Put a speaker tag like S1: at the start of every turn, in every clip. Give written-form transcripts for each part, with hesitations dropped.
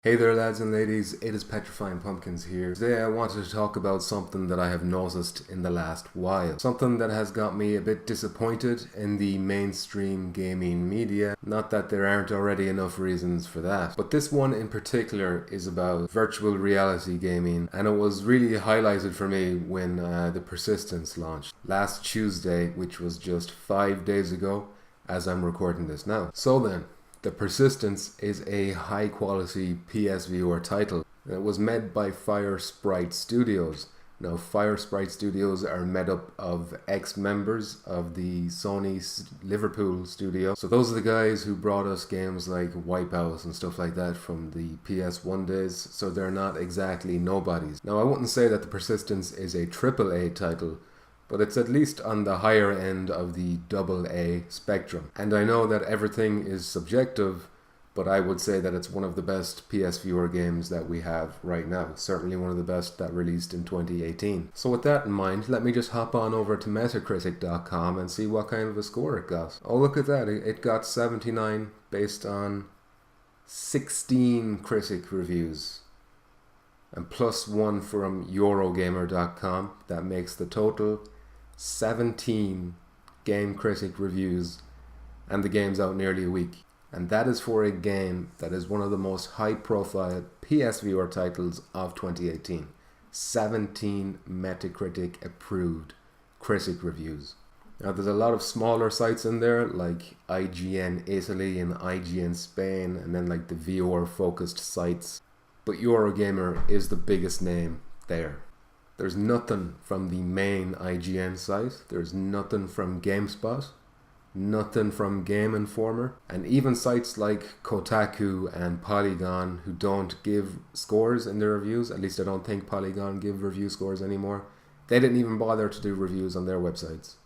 S1: Hey there lads and ladies, it is Petrifying Pumpkins here. Today I wanted to talk about something that I have noticed in the last while. Something that has got me a bit disappointed in the mainstream gaming media. Not that there aren't already enough reasons for that. But this one in particular is about virtual reality gaming, and it was really highlighted for me when the Persistence launched last Tuesday, which was just 5 days ago as I'm recording this now. So then, The Persistence is a high-quality PSVR title. It was made by Firesprite Studios. Now, Firesprite Studios are made up of ex-members of the Sony Liverpool studio. So those are the guys who brought us games like Wipeout and stuff like that from the PS1 days. So they're not exactly nobodies. Now, I wouldn't say that The Persistence is a AAA title, but it's at least on the higher end of the AA spectrum. And I know that everything is subjective, but I would say that it's one of the best PSVR games that we have right now. Certainly one of the best that released in 2018. So with that in mind, let me just hop on over to Metacritic.com and see what kind of a score it got. Oh, look at that. It got 79 based on 16 critic reviews. And +1 from Eurogamer.com. That makes the total 17 game critic reviews, and the game's out nearly a week. And that is for a game that is one of the most high-profile PSVR titles of 2018. 17 Metacritic approved critic reviews. Now there's a lot of smaller sites in there like IGN Italy and IGN Spain, and then like the VR focused sites. But Eurogamer is the biggest name there. There's nothing from the main IGN site. There's nothing from GameSpot. Nothing from Game Informer. And even sites like Kotaku and Polygon, who don't give scores in their reviews, at least I don't think Polygon give review scores anymore, they didn't even bother to do reviews on their websites.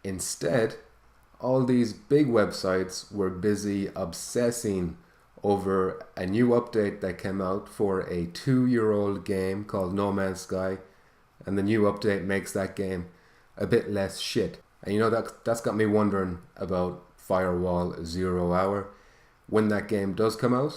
S1: Instead, all these big websites were busy obsessing over a new update that came out for a 2-year-old game called No Man's Sky, and the new update makes that game a bit less shit. And you know, that's got me wondering about Firewall 0 Hour. When that game does come out,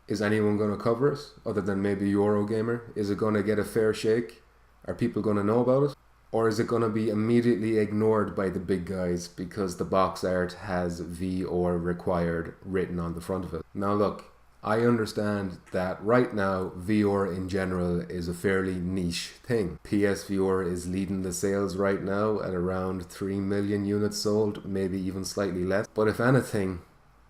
S1: is anyone going to cover it other than maybe Eurogamer? Is it going to get a fair shake? Are people going to know about it? Or is it going to be immediately ignored by the big guys because the box art has VR required written on the front of it? Now look, I understand that right now VR in general is a fairly niche thing. PSVR is leading the sales right now at around 3 million units sold, maybe even slightly less. But if anything,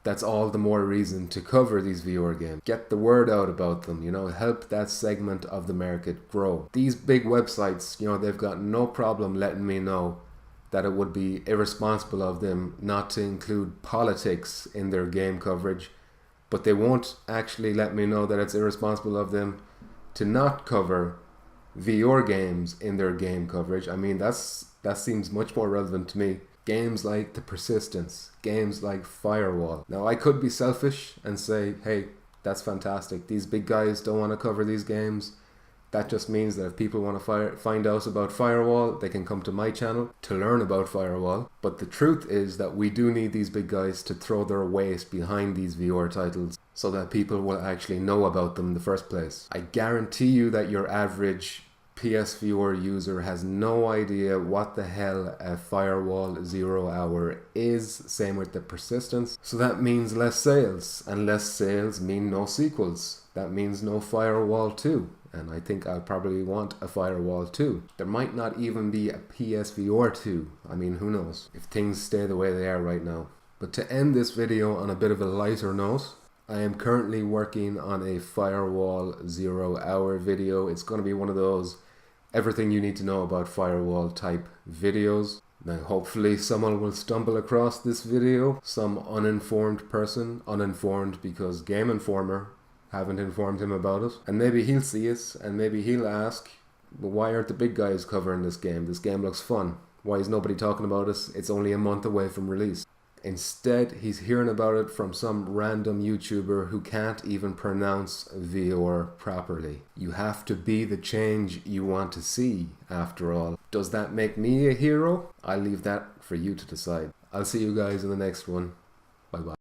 S1: that's all the more reason to cover these VR games. Get the word out about them, help that segment of the market grow. These big websites, they've got no problem letting me know that it would be irresponsible of them not to include politics in their game coverage, but they won't actually let me know that it's irresponsible of them to not cover VR games in their game coverage. I mean, that seems much more relevant to me. Games like The Persistence, games like Firewall. Now, I could be selfish and say, hey, that's fantastic. These big guys don't want to cover these games. That just means that if people want to find out about Firewall, they can come to my channel to learn about Firewall. But the truth is that we do need these big guys to throw their weight behind these VR titles so that people will actually know about them in the first place. I guarantee you that your average PSVR user has no idea what the hell a Firewall 0 Hour is. Same with The Persistence. So that means less sales, and less sales mean no sequels. That means no Firewall 2. And I think I'll probably want a Firewall 2. There might not even be a PSVR 2. I mean, who knows if things stay the way they are right now. But to end this video on a bit of a lighter note, I am currently working on a Firewall 0 Hour video. It's going to be one of those everything you need to know about Firewall type videos. Now hopefully someone will stumble across this video, some uninformed person, uninformed because Game Informer haven't informed him about it, and maybe he'll see it and maybe he'll ask, well, why aren't the big guys covering this game? This game looks fun. Why is nobody talking about it? It's only a month away from release. Instead, he's hearing about it from some random YouTuber who can't even pronounce VR properly. You have to be the change you want to see, after all. Does that make me a hero? I'll leave that for you to decide. I'll see you guys in the next one. Bye bye.